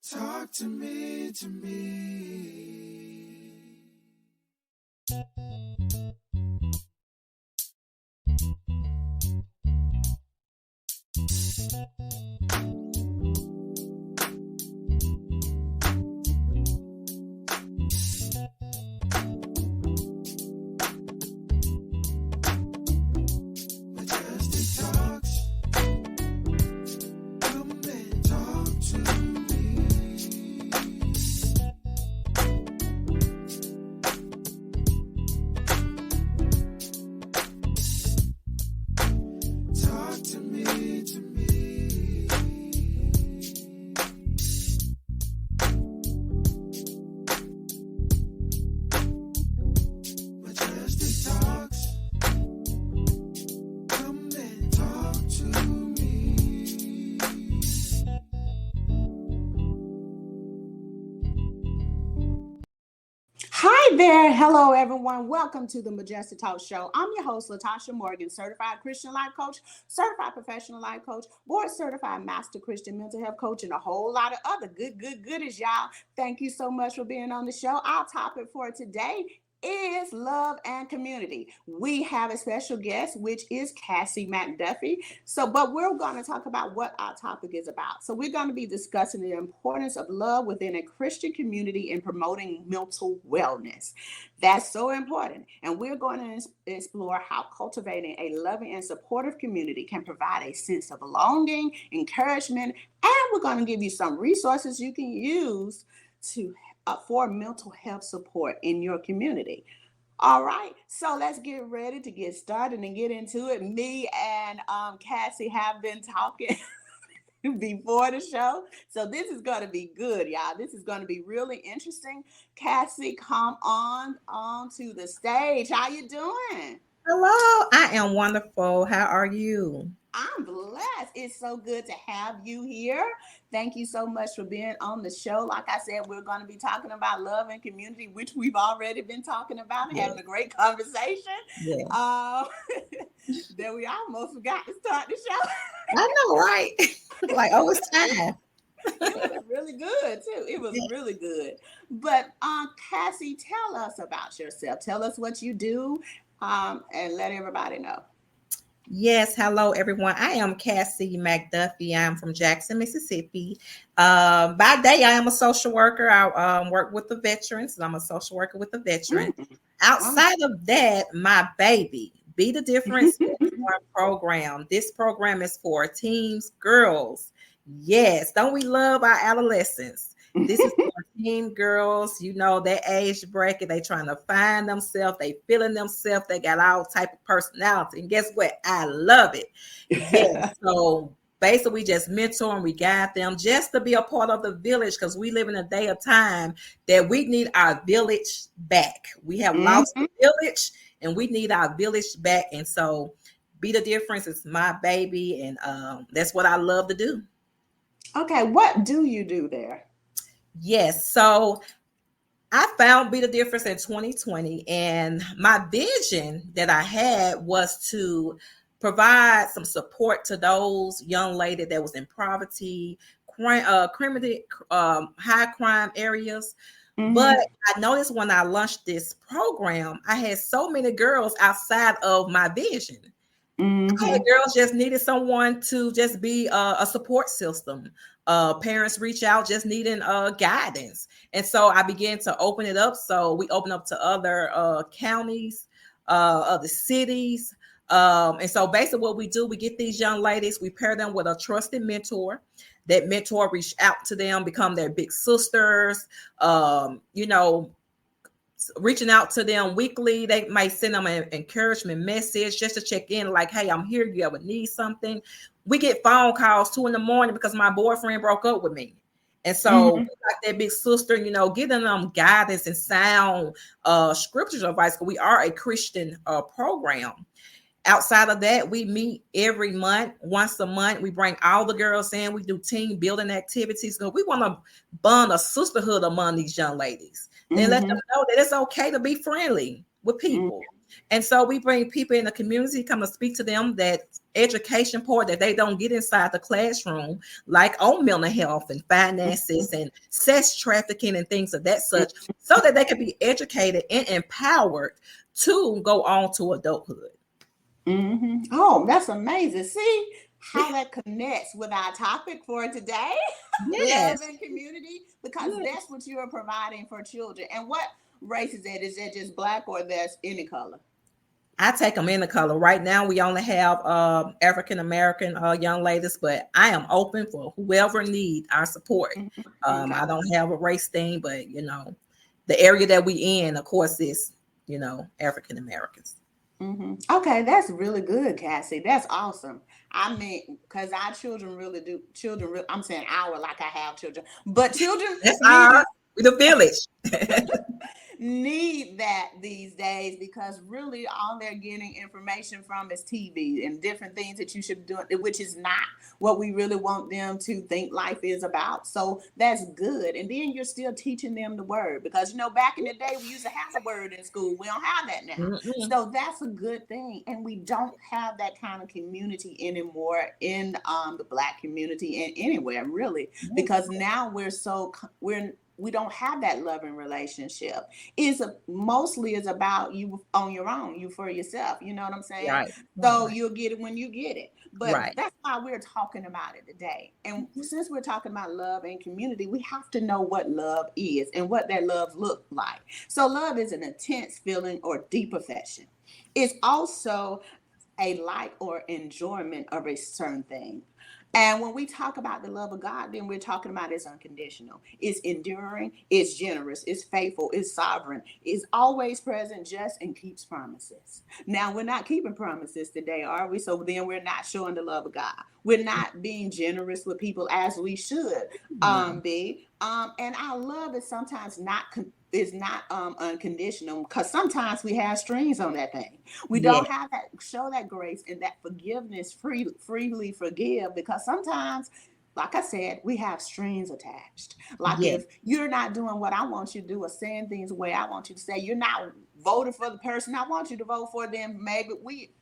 Talk to me, Majestic talks. Come and talk to me. Talk to me, Majestic talks. Come and talk to me. Hi there. Hello, everyone. Welcome to the Majestic Talk Show. I'm your host, Latasha Morgan, certified Christian life coach, certified professional life coach, board certified master Christian mental health coach, and a whole lot of other goodies, y'all. Thank you so much for being on the show. Our topic for today is love and community. We have a special guest, which is Cassie Mcduffey. But we're going to talk about what our topic is about. So we're going to be discussing the importance of love within a Christian community in promoting mental wellness. That's so important. And we're going to explore how cultivating a loving and supportive community can provide a sense of belonging, encouragement, and we're going to give you some resources you can use for mental health support in your community. All right, so let's get ready to get started and get into it. Me and Cassie have been talking before the show, so this is going to be good, y'all. This is going to be really interesting. Cassie, come on to the stage. How you doing? Hello, I am wonderful. How are you? I'm blessed. It's so good to have you here. Thank you so much for being on the show. Like I said, we're going to be talking about love and community, which we've already been talking about and having a great conversation. Yeah. Then we almost forgot to start the show. I know, right? Like, it's time. It was really good too. It was really good. But Cassie, tell us about yourself. Tell us what you do, and let everybody know. Yes, hello everyone. I am Cassie Mcduffey. I'm from Jackson, Mississippi. By day, I am a social worker. I work with the veterans, and I'm a social worker with the veteran. Outside of that, my baby, Be the Difference program. This program is for teens, girls. Yes, don't we love our adolescents? This is for teen girls, that age bracket. They trying to find themselves. They feeling themselves. They got all type of personality. And guess what? I love it. Yes. So basically, we just mentor and we guide them just to be a part of the village, because we live in a day of time that we need our village back. We have lost the village and we need our village back. And so Be the Difference is my baby. And that's what I love to do. Okay. What do you do there? Yes. So I found Be the Difference in 2020. And my vision that I had was to provide some support to those young ladies that was in poverty, high crime areas. But I noticed when I launched this program, I had so many girls outside of my vision. Girls just needed someone to just be a support system. Parents reach out just needing guidance. And so I began to open it up. So we open up to other counties, other cities. And so basically what we do, we get these young ladies, we pair them with a trusted mentor. That mentor reach out to them, become their big sisters, reaching out to them weekly. They might send them an encouragement message just to check in, like, hey, I'm here. You ever need something? We get phone calls 2 a.m. because my boyfriend broke up with me. And so like that big sister, giving them guidance and sound scriptures advice, because we are a Christian program. Outside of that, we meet every month, once a month. We bring all the girls in. We do team building activities. So we want to bond a sisterhood among these young ladies. Then let them know that it's okay to be friendly. with people. And so we bring people in the community, come to speak to them that education part that they don't get inside the classroom, like on mental health and finances and sex trafficking and things of that such, so that they can be educated and empowered to go on to adulthood. Oh, that's amazing. See how that connects with our topic for today. Yes. Love and community, because that's what you are providing for children. And what race is that? Is that just Black, or that's any color? I take them in the color. Right now, we only have African American young ladies, but I am open for whoever need our support. Okay. I don't have a race thing, but the area that we in, of course, is African Americans. Okay, that's really good, Cassie. That's awesome. I mean, because our children really do. I'm saying our, like I have children, but children That's the village. need that these days, because really all they're getting information from is TV and different things that you should do, which is not what we really want them to think life is about. So that's good. And then you're still teaching them the word, because back in the day we used to have a word in school. We don't have that now. So that's a good thing. And we don't have that kind of community anymore in the Black community and anywhere really, because now we don't have that loving relationship. Mostly is about you on your own, you for yourself. You know what I'm saying? Right. So you'll get it when you get it. But Right. that's why we're talking about it today. And since we're talking about love and community, we have to know what love is and what that love looks like. So love is an intense feeling or deep affection. It's also a like or enjoyment of a certain thing. And when we talk about the love of God, then we're talking about it's unconditional, it's enduring, it's generous, it's faithful, it's sovereign, it's always present, just, and keeps promises. Now, we're not keeping promises today, are we? So then we're not showing the love of God. We're not being generous with people as we should be. And our love is sometimes not unconditional, because sometimes we have strings on that thing. We don't have that, show that grace and that forgiveness, freely forgive, because sometimes, like I said, we have strings attached. Like if you're not doing what I want you to do or saying things the way I want you to say, you're not voting for the person I want you to vote for, then maybe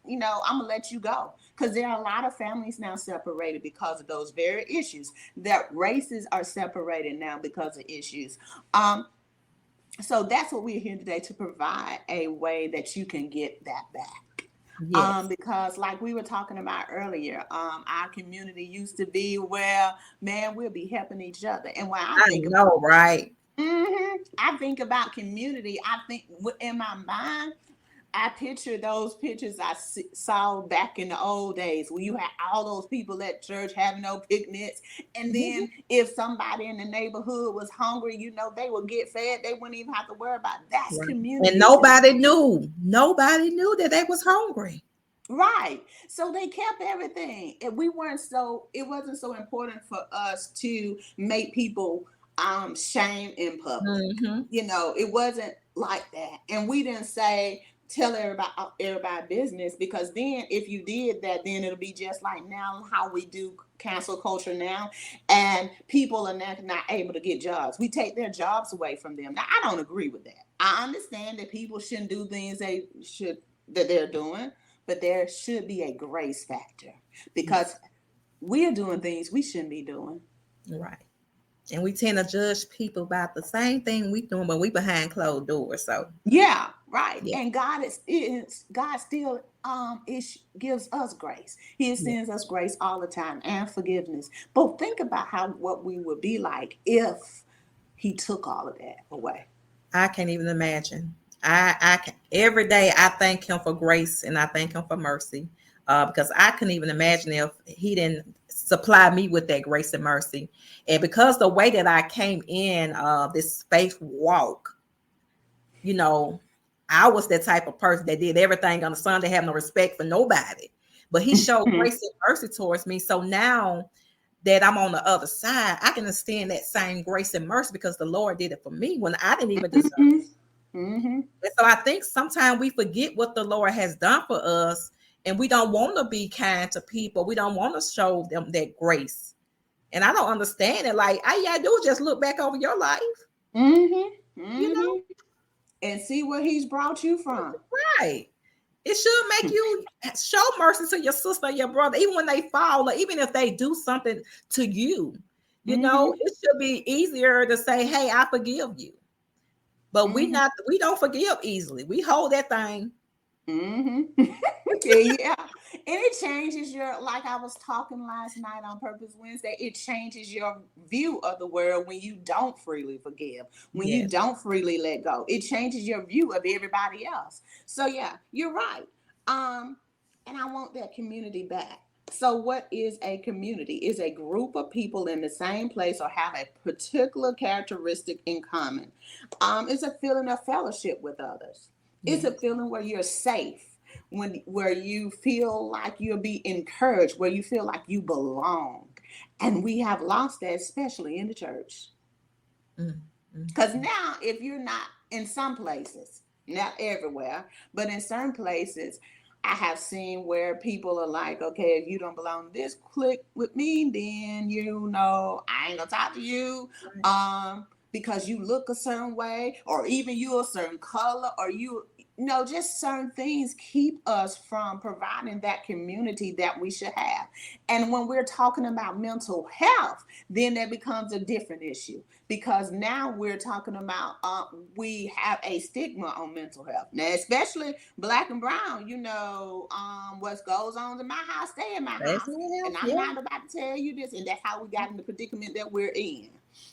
I'm gonna let you go. Because there are a lot of families now separated because of those very issues. That races are separated now because of issues. So that's what we're here today, to provide a way that you can get that back. Because like we were talking about earlier, our community used to be where, man, we'll be helping each other. And when I think I think about community, I think in my mind, I picture those pictures I saw back in the old days, where you had all those people at church having no picnics. And then if somebody in the neighborhood was hungry, they would get fed. They wouldn't even have to worry about it. That's community. And nobody knew that they was hungry. Right. So they kept everything. And it wasn't so important for us to make people shame in public. It wasn't like that. And we didn't say, tell everybody business, because then if you did that, then it'll be just like now how we do cancel culture now, and people are not able to get jobs. We take their jobs away from them. Now, I don't agree with that. I understand that people shouldn't do things that they're doing, but there should be a grace factor, because we're doing things we shouldn't be doing. Right. And we tend to judge people about the same thing we doing, but we behind closed doors. So right. And God still gives us grace. He sends us grace all the time and forgiveness. But think about what we would be like if He took all of that away. I can't even imagine. I can, every day I thank Him for grace and I thank Him for mercy, because I couldn't even imagine if He didn't supply me with that grace and mercy. And because the way that I came in this faith walk, I was that type of person that did everything on the Sunday, have no respect for nobody. But He showed grace and mercy towards me. So now that I'm on the other side, I can understand that same grace and mercy, because the Lord did it for me when I didn't even deserve it. And so I think sometimes we forget what the Lord has done for us, and we don't want to be kind to people. We don't want to show them that grace. And I don't understand it. Like, all you gotta do is just look back over your life. and see where he's brought you from. Right. It should make you show mercy to your sister or your brother, even when they fall, or even if they do something to you. You know, it should be easier to say, "Hey, I forgive you." But we don't forgive easily. We hold that thing. Yeah. And it changes your, like I was talking last night on Purpose Wednesday, it changes your view of the world when you don't freely forgive, when you don't freely let go. It changes your view of everybody else. So yeah, you're right. And I want that community back. So what is a community? Is a group of people in the same place or have a particular characteristic in common. It's a feeling of fellowship with others. It's a feeling where you're safe, where you feel like you'll be encouraged, where you feel like you belong. And we have lost that, especially in the church. Because now, if you're not in some places, not everywhere, but in certain places, I have seen where people are like, okay, if you don't belong to this clique with me, then I ain't gonna talk to you. Because you look a certain way, or even you're a certain color, or just certain things keep us from providing that community that we should have. And when we're talking about mental health, then that becomes a different issue, because now we're talking about we have a stigma on mental health. Now, especially Black and brown, what goes on in my house, stay in my house. And I'm not about to tell you this. And that's how we got in the predicament that we're in.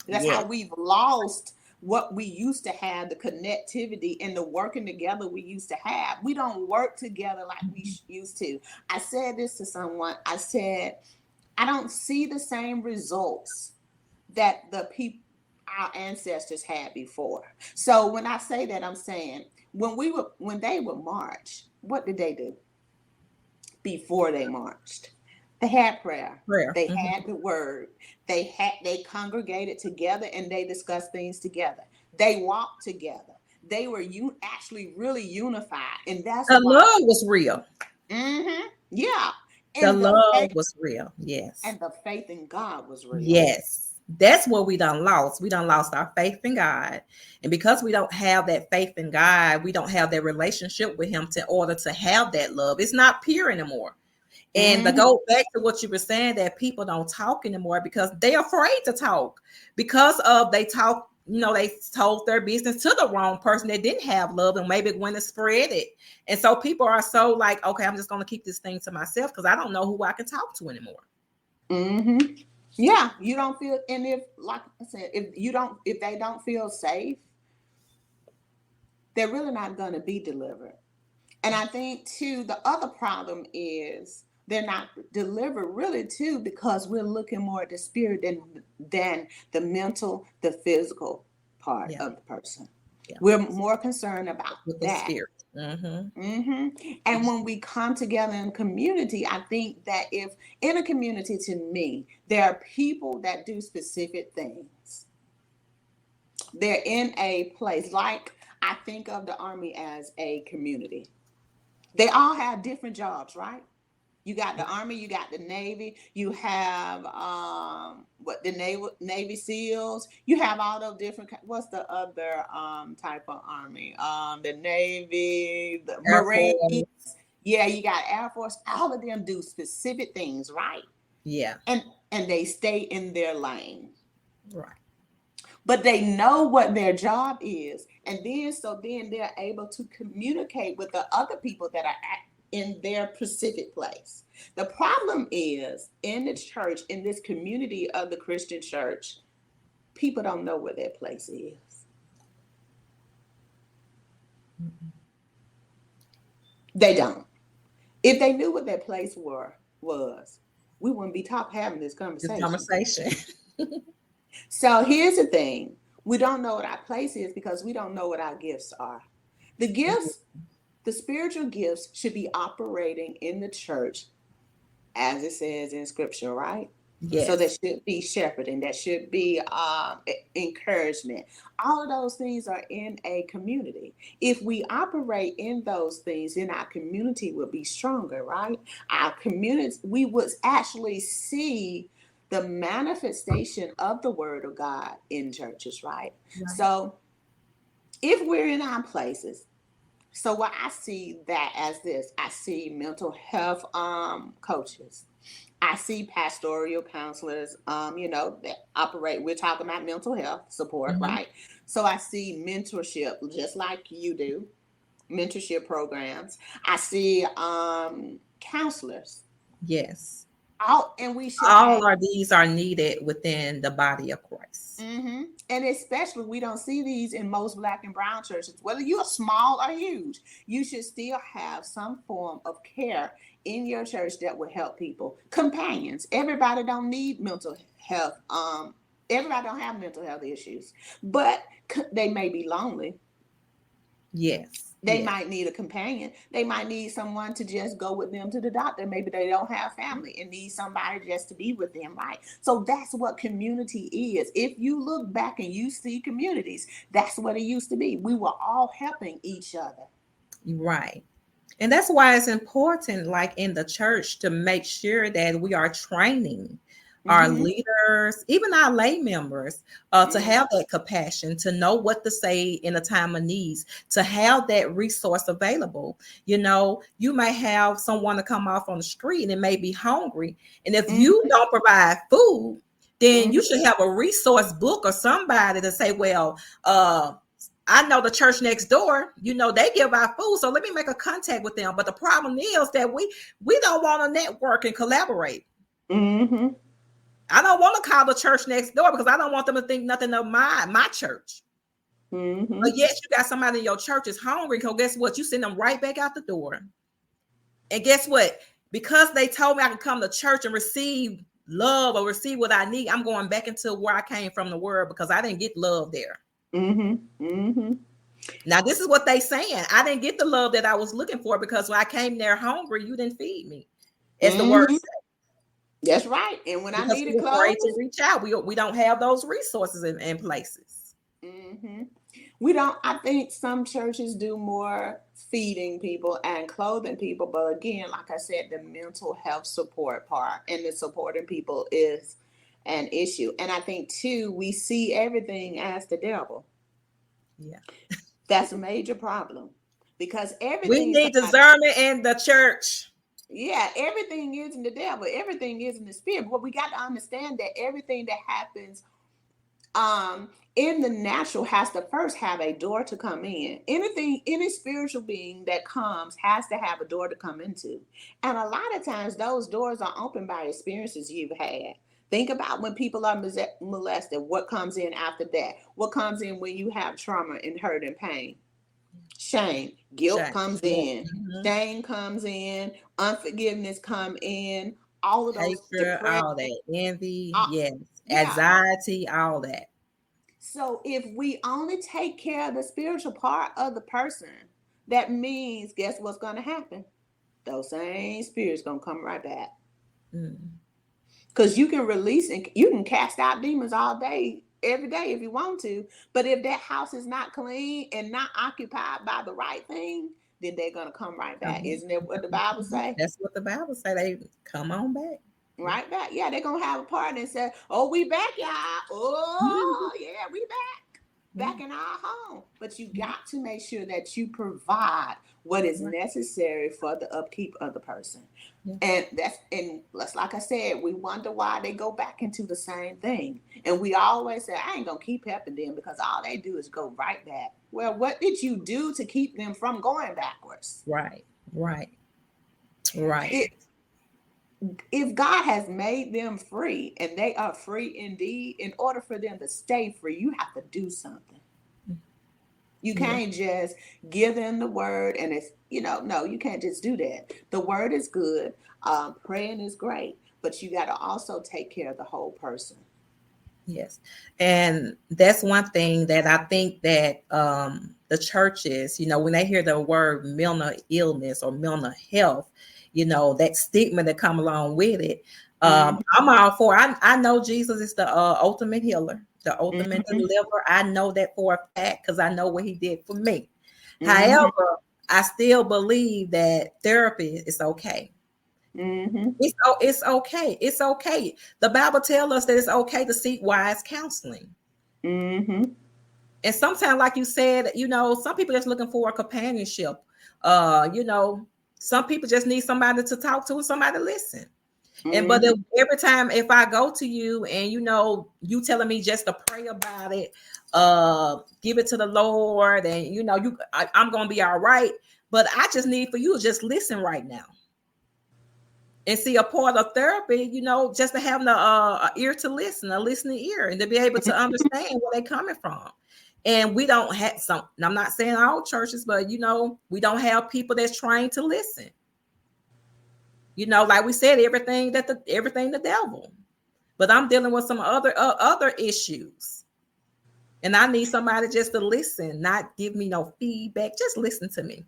That's how we've lost what we used to have, the connectivity and the working together we used to have. We don't work together like we used to. I said this to someone. I said, I don't see the same results that our ancestors had before. So when I say that, I'm saying when they would march, what did they do before they marched? They had prayer. They had the word. They congregated together and they discussed things together. They walked together. They were actually really unified, and that's the love was real. Yeah, and the love was real. Yes, and the faith in God was real. Yes, that's what we done lost. We done lost our faith in God, and because we don't have that faith in God, we don't have that relationship with Him in order to have that love. It's not pure anymore. And to go back to what you were saying, that people don't talk anymore because they're afraid to talk, because of they talk, they told their business to the wrong person that didn't have love, and maybe went to spread it. And so people are so like, okay, I'm just going to keep this thing to myself because I don't know who I can talk to anymore. Yeah, you don't feel, and if, like I said, if they don't feel safe, they're really not going to be delivered. And I think too, the other problem is they're not delivered really too, because we're looking more at the spirit than the mental, the physical part of the person. We're more concerned about with that. The spirit. And when we come together in community, I think that if in a community, to me, there are people that do specific things. They're in a place, like I think of the Army as a community. They all have different jobs, right? You got the Army, you got the Navy, you have the Navy SEALs, you have all those different. What's the other type of Army? The Navy, the Marines. Yeah, you got Air Force. All of them do specific things, right? Yeah. And they stay in their lane. Right. But they know what their job is, and then they're able to communicate with the other people that are in their specific place. The problem is in the church, in this community of the Christian church, people don't know where their place is. They don't. If they knew what their place was, we wouldn't be having this conversation. So here's the thing. We don't know what our place is because we don't know what our gifts are. The gifts, the spiritual gifts, should be operating in the church as it says in scripture, right? Yes. So there should be shepherding, there should be encouragement. All of those things are in a community. If we operate in those things, then our community will be stronger, right? Our community, we would actually see the manifestation of the word of God in churches, right? So if we're in our places, so what I see that as this, I see mental health coaches. I see pastoral counselors, that operate. We're talking about mental health support, Mm-hmm. right? So I see mentorship, just like you do, mentorship programs. I see counselors. Yes. And we should have. All of these are needed within the body of Christ. Mm-hmm. And especially, we don't see these in most Black and brown churches. Whether you're small or huge, you should still have some form of care in your church that will help people. Companions. Everybody don't need mental health. Everybody don't have mental health issues, but they may be lonely. Yes. They Yes. might need a companion. They might need someone to just go with them to the doctor. Maybe they don't have family and need somebody just to be with them, right? So that's what community is. If you look back and you see communities, that's what it used to be. We were all helping each other. Right. And that's why it's important, like in the church, to make sure that we are training our Mm-hmm. leaders, even our lay members, to Mm-hmm. have that compassion, to know what to say in a time of needs, to have that resource available. You may have someone to come off on the street and it may be hungry. And if you Mm-hmm. don't provide food, then Mm-hmm. you should have a resource book or somebody to say, well, I know the church next door, they give out food. So let me make a contact with them. But the problem is that we don't want to network and collaborate. Mm-hmm. I don't want to call the church next door because I don't want them to think nothing of my church. Mm-hmm. But yes, you got somebody in your church is hungry. So guess what? You send them right back out the door. And guess what? Because they told me I could come to church and receive love or receive what I need, I'm going back into where I came from, the world, because I didn't get love there. Mm-hmm. Mm-hmm. Now, this is what they saying. I didn't get the love that I was looking for because when I came there hungry, you didn't feed me, as the word Mm-hmm. says. That's right. And when I Because needed we're afraid to clothes, reach out. We don't have those resources in places. mm-hmm. We don't. I think some churches do more feeding people and clothing people, but again, like I said, the mental health support part and the supporting people is an issue. And I think too, we see everything as the devil. Yeah. That's a major problem because We everything need somebody, discernment in the church. yeah, everything isn't the devil. Everything isn't the spirit. But we got to understand that everything that happens in the natural has to first have a door to come in. Any spiritual being that comes has to have a door to come into. And a lot of times those doors are opened by experiences you've had. Think about when people are molested, what comes in after that? What comes in when you have trauma and hurt and pain? Shame. Guilt Shame. comes Yeah. in. Mm-hmm. Shame comes in. Unforgiveness come in. All of those Hatred, depression. all that. Envy, Uh, yes. yeah. Anxiety, all that. So if we only take care of the spiritual part of the person, that means guess what's going to happen? Those same spirits going to come right back. Because you can release and you can cast out demons all day, every day if you want to. But if that house is not clean and not occupied by the right thing, then they're going to come right back. Isn't that what the Bible say? That's what the Bible say. They come on back. Right back. Yeah, they're going to have a party and say, oh, we back, y'all. Oh, yeah, we back in our home. But you got to make sure that you provide what is necessary for the upkeep of the person. And that's like I said, we wonder why they go back into the same thing. And we always say, I ain't gonna keep helping them because all they do is go right back. Well, what did you do to keep them from going backwards? Right. If God has made them free and they are free indeed, in order for them to stay free, you have to do something. You can't just give them the word and it's, no, you can't just do that. The word is good. Praying is great, but you got to also take care of the whole person. Yes. And that's one thing that I think that the churches, when they hear the word mental illness or mental health, that stigma that come along with it. I'm all for, I know Jesus is the ultimate healer, the ultimate deliverer. I know that for a fact because I know what he did for me. However, I still believe that therapy is okay. It's okay. It's okay. The Bible tells us that it's okay to seek wise counseling. And sometimes, like you said, some people just looking for a companionship. Some people just need somebody to talk to and somebody to listen. But every time if I go to you and you telling me just to pray about it, give it to the Lord, and I'm gonna be all right. But I just need for you to just listen right now. And see, a part of therapy, just to have a ear to listen, a listening ear, and to be able to understand where they're coming from. And we don't have I'm not saying all churches, but we don't have people that's trained to listen. Like we said, everything the devil. But I'm dealing with some other issues. And I need somebody just to listen, not give me no feedback. Just listen to me.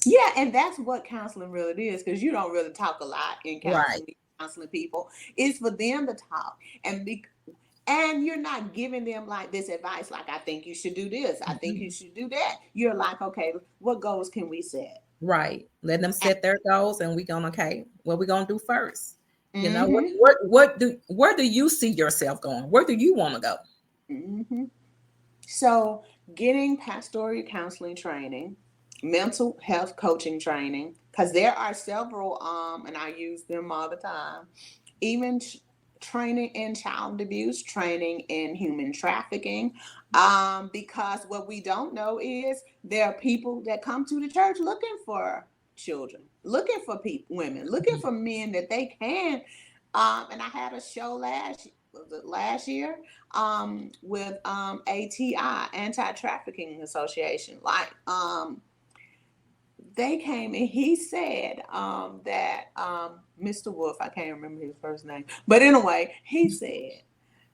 Yeah, and that's what counseling really is, because you don't really talk a lot in counseling. Right. Counseling people, it's for them to talk, and you're not giving them like this advice, like I think you should do this, I think you should do that. You're like, okay, what goals can we set? Right. Let them set their goals, and we gonna what we gonna do first. Mm-hmm. Where do you see yourself going? Where do you want to go? Mm-hmm. So getting pastoral counseling training, mental health coaching training, because there are several, and I use them all the time, even training in child abuse, training in human trafficking, because what we don't know is there are people that come to the church looking for children, looking for women, looking for men that they can. And I had a show last year with ATI, Anti-Trafficking Association. Like they came and he said that Mr. Wolf, I can't remember his first name, but anyway, he said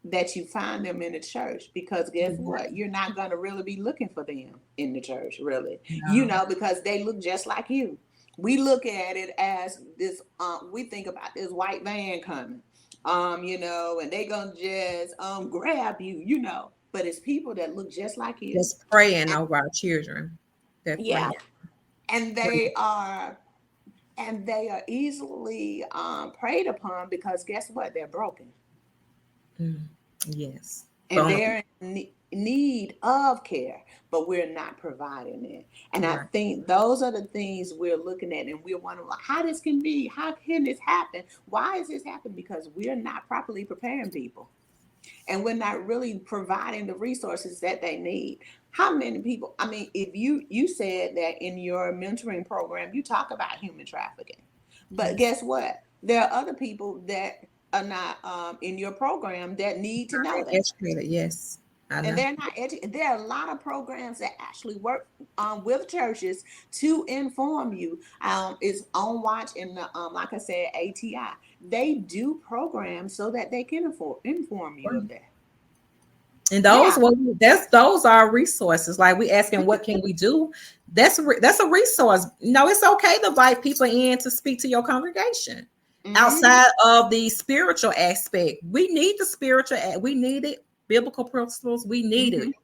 that you find them in the church, because guess what? You're not going to really be looking for them in the church, really. No. Because they look just like you. We look at it as this, we think about this white van coming, and they going to just grab you, but it's people that look just like you. Just praying over our children. They're Yeah. praying. And they are easily preyed upon, because guess what? They're broken. Yes. And they're in need of care, but we're not providing it. And I think those are the things we're looking at, and we're wondering how this can be. How can this happen? Why is this happening? Because we're not properly preparing people, and we're not really providing the resources that they need. How many people? I mean, if you said that in your mentoring program, you talk about human trafficking, but guess what? There are other people that are not in your program that need to know that. Educated, yes. I know. And they're not educated. There are a lot of programs that actually work with churches to inform you. It's on watch in the, like I said, ATI. They do programs so that they can inform you of that. And those are resources. Like we asking, what can we do? That's a resource. It's okay to invite people in to speak to your congregation. Outside of the spiritual aspect, we need the spiritual. We need it. Biblical principles, we need it.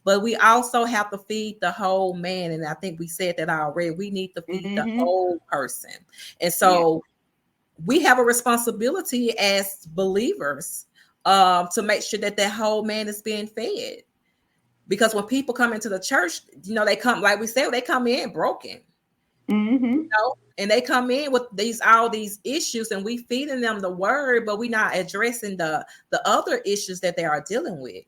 But we also have to feed the whole man. And I think we said that already. We need to feed the whole person. And so we have a responsibility as believers to make sure that whole man is being fed. Because when people come into the church, they come, like we said, they come in broken. And they come in with all these issues, and we feeding them the word, but we're not addressing the other issues that they are dealing with.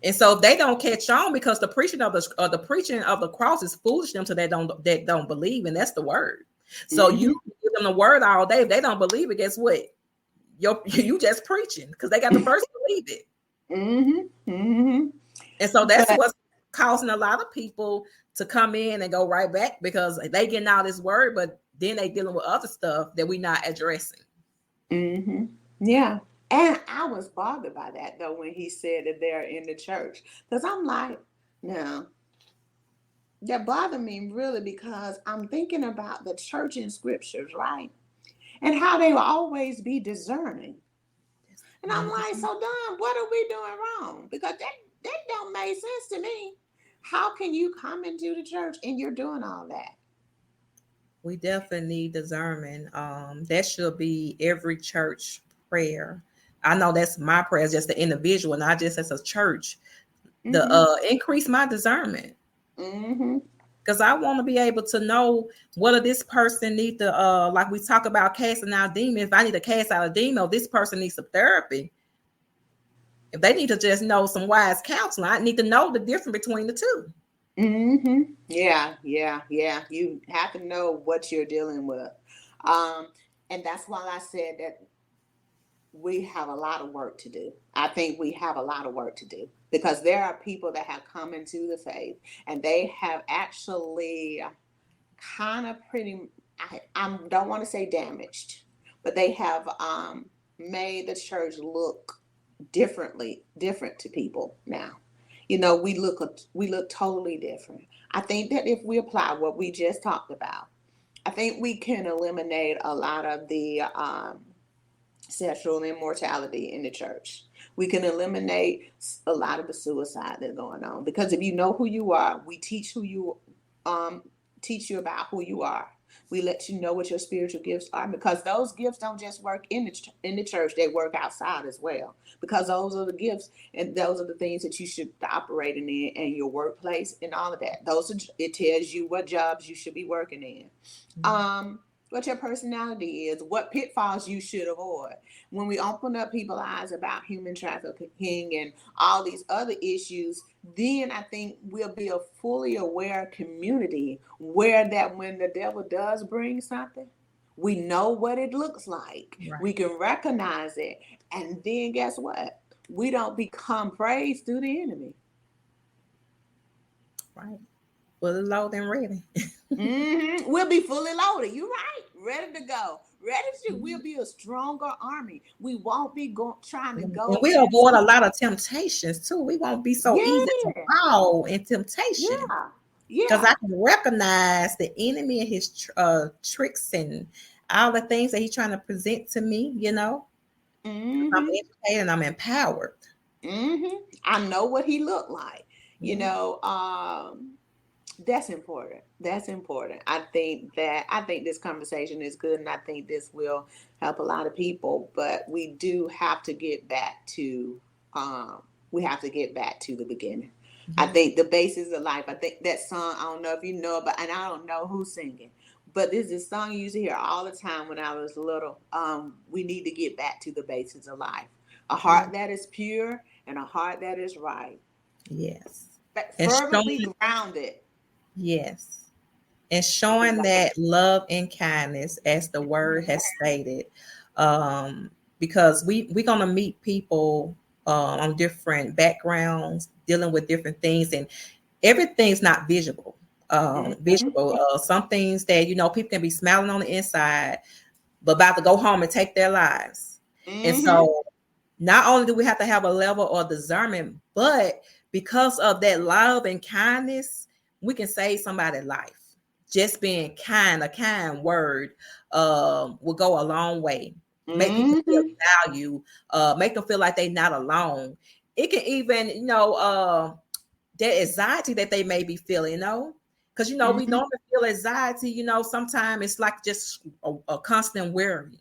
And so they don't catch on, because the preaching of the cross is foolish to them, so they don't believe, and that's the word. So you give them the word all day. If they don't believe it, guess what? You just preaching, because they got to first believe it. And so that's what's causing a lot of people to come in and go right back, because they getting all this word, but then they dealing with other stuff that we're not addressing. Yeah. And I was bothered by that, though, when he said that they're in the church, because I'm like, no, that bothered me really, because I'm thinking about the church in scriptures, right? And how they will always be discerning. And I'm like, so Don, what are we doing wrong? Because that don't make sense to me. How can you come into the church and you're doing all that? We definitely need discernment. That should be every church prayer, I know that's my prayer as just the individual, not just as a church. The increase my discernment. Because I want to be able to know whether this person needs to, like we talk about casting out demons. If I need to cast out a demon, or this person needs some therapy. If they need to just know some wise counseling, I need to know the difference between the two. Yeah. You have to know what you're dealing with. And that's why I said that we have a lot of work to do. I think we have a lot of work to do because there are people that have come into the faith and they have actually kind of I don't want to say damaged, but they have made the church look different to people now. You know, we look totally different. I think that if we apply what we just talked about, I think we can eliminate a lot of the sexual immortality in the church. We can eliminate a lot of the suicide that's going on because if you know who you are, we teach you about who you are. We let you know what your spiritual gifts are because those gifts don't just work in the church; they work outside as well. Because those are the gifts and those are the things that you should operate in your workplace and all of that. It tells you what jobs you should be working in. What your personality is, what pitfalls you should avoid. When we open up people's eyes about human trafficking and all these other issues, then I think we'll be a fully aware community where that when the devil does bring something, we know what it looks like. Right. We can recognize it. And then guess what? We don't become praised through the enemy. Right. Fully loaded and ready. We'll be fully loaded. You're right. Ready to go. Ready to. We'll be a stronger army. We won't be trying to go. And we'll avoid a lot of temptations too. We won't be so easy to fall in temptation. Yeah. Because I can recognize the enemy and his tricks and all the things that he's trying to present to me, you know. I'm educated and I'm empowered. I know what he looked like. You know, that's important. That's important. I think this conversation is good and I think this will help a lot of people, but we do have to get back to the beginning. I think the basis of life. I think that song, I don't know if you know, but and I don't know who's singing, but this is a song you used to hear all the time when I was little. We need to get back to the basis of life. A heart that is pure and a heart that is right. Yes. Fervently grounded. Yes. And showing that love and kindness as the word has stated. Because we're going to meet people on different backgrounds, dealing with different things, and everything's not visible. Some things that, you know, people can be smiling on the inside, but about to go home and take their lives. And so not only do we have to have a level of discernment, but because of that love and kindness, we can save somebody's life. Just being kind, a kind word will go a long way. Make people feel value, make them feel like they're not alone. It can even, you know, that anxiety that they may be feeling, you know, because, you know, we normally feel anxiety, you know, sometimes it's like just a constant worry.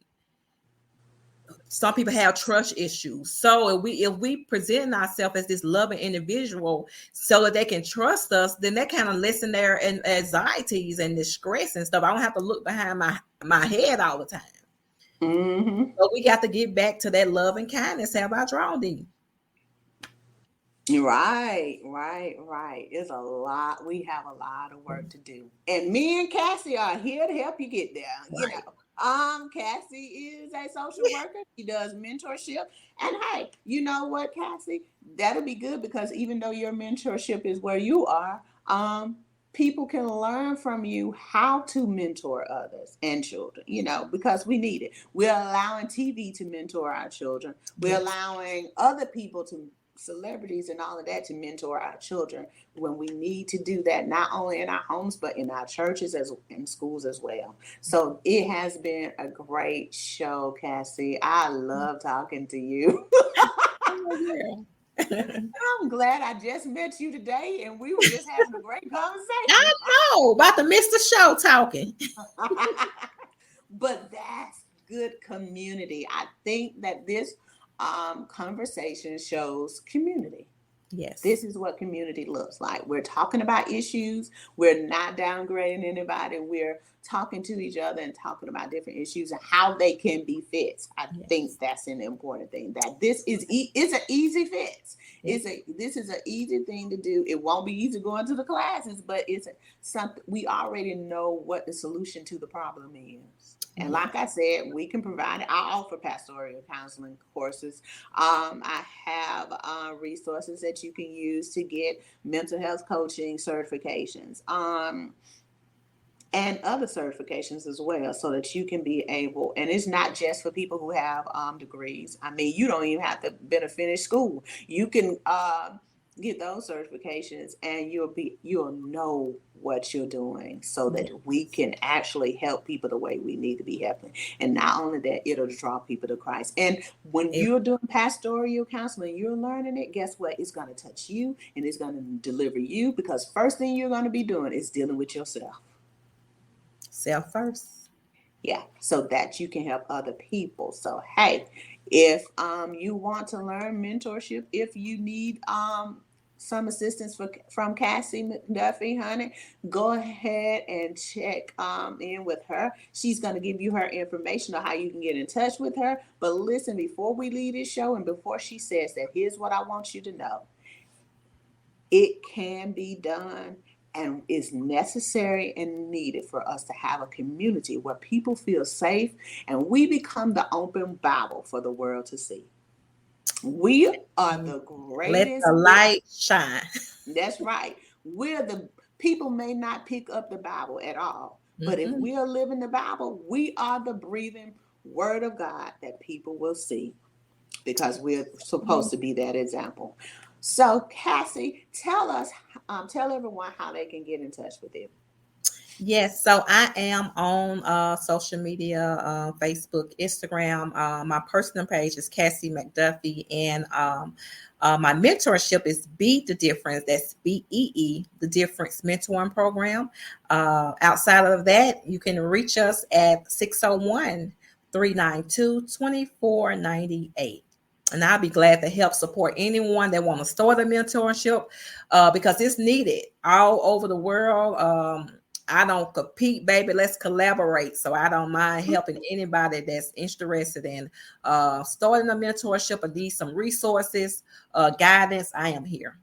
Some people have trust issues. So if we present ourselves as this loving individual so that they can trust us, then that kind of lessen their anxieties and distress and stuff. I don't have to look behind my head all the time. So we got to get back to that love and kindness. Have I drawn thee? Right. It's a lot. We have a lot of work to do. And me and Cassie are here to help you get there. Right. You know. Cassie is a social worker. She does mentorship. And hey, you know what, Cassie? That'll be good because even though your mentorship is where you are, people can learn from you how to mentor others and children, you know, because we need it. We're allowing TV to mentor our children. We're allowing other people to celebrities and all of that to mentor our children when we need to do that, not only in our homes, but in our churches as in schools as well. So it has been a great show, Cassie. I love talking to you. I'm glad I just met you today and we were just having a great conversation. I know, about to miss the show talking. But that's good community. I think that this conversation shows community. Yes. This is what community looks like. We're talking about issues. We're not downgrading anybody. We're talking to each other and talking about different issues and how they can be fixed. I think that's an important thing. That this is it's an easy fix. Yes. This is an easy thing to do. It won't be easy going to the classes, but it's something we already know what the solution to the problem is. And like I said, we can provide it. I offer pastoral counseling courses. I have resources that you can use to get mental health coaching certifications and other certifications as well, so that you can be able, and it's not just for people who have degrees. I mean, you don't even have to finish school. You can get those certifications and you'll know what you're doing, so that we can actually help people the way we need to be helping. And not only that, it'll draw people to Christ. And when you're doing pastoral counseling, you're learning it, guess what? It's going to touch you and it's going to deliver you, because first thing you're going to be doing is dealing with yourself. Self first. Yeah, so that you can help other people. So hey, if you want to learn mentorship, if you need some assistance from Cassie Mcduffey, honey, go ahead and check in with her. She's going to give you her information on how you can get in touch with her. But listen, before we leave this show and before she says that, here's what I want you to know. It can be done, and is necessary and needed for us to have a community where people feel safe and we become the open Bible for the world to see. We are the greatest. Let the light shine. That's right. People may not pick up the Bible at all, but if we are living the Bible, we are the breathing word of God that people will see, because we're supposed to be that example. So Cassie, tell everyone how they can get in touch with you. Yes, so I am on social media, Facebook, Instagram. My personal page is Cassie Mcduffey, and my mentorship is Be the Difference. That's BEE, the Difference Mentoring Program. Outside of that, you can reach us at 601-392-2498. And I'll be glad to help support anyone that want to start a mentorship, because it's needed all over the world. I don't compete, baby. Let's collaborate. So I don't mind helping anybody that's interested in starting a mentorship or need some resources, guidance. I am here.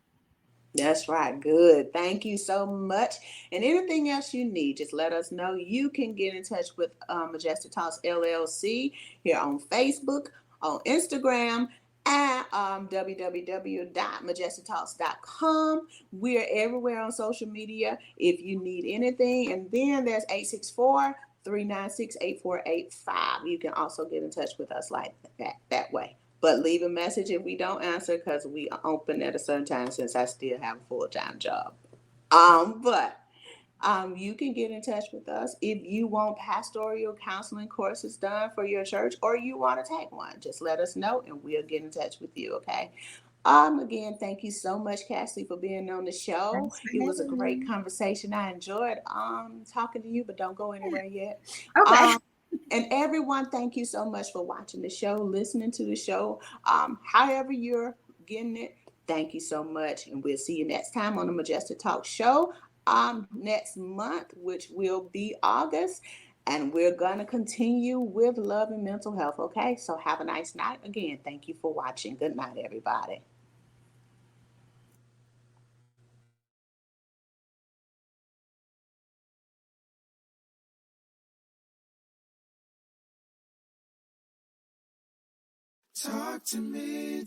That's right. Good. Thank you so much. And anything else you need, just let us know. You can get in touch with Majestic Talks LLC here on Facebook, on Instagram, at www.majestictalks.com. We're everywhere on social media if you need anything. And then there's 864-396-8485. You can also get in touch with us like that way. But leave a message if we don't answer, because we open at a certain time, since I still have a full-time job. You can get in touch with us if you want pastoral counseling courses done for your church, or you want to take one. Just let us know and we'll get in touch with you, okay? Again, thank you so much, Cassie, for being on the show. It was a great conversation. I enjoyed talking to you, but don't go anywhere yet. Okay. And everyone, thank you so much for watching the show, listening to the show. However you're getting it, thank you so much. And we'll see you next time on the Majestic Talk Show. Next month, which will be August, and we're going to continue with love and mental health. Okay, so have a nice night. Again, thank you for watching. Good night, everybody. Talk to me,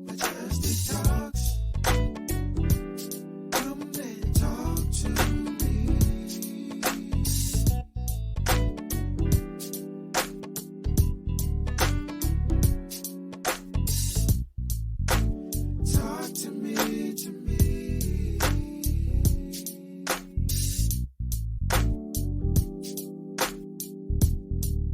Majestic Talks. Come and talk to me. Talk to me.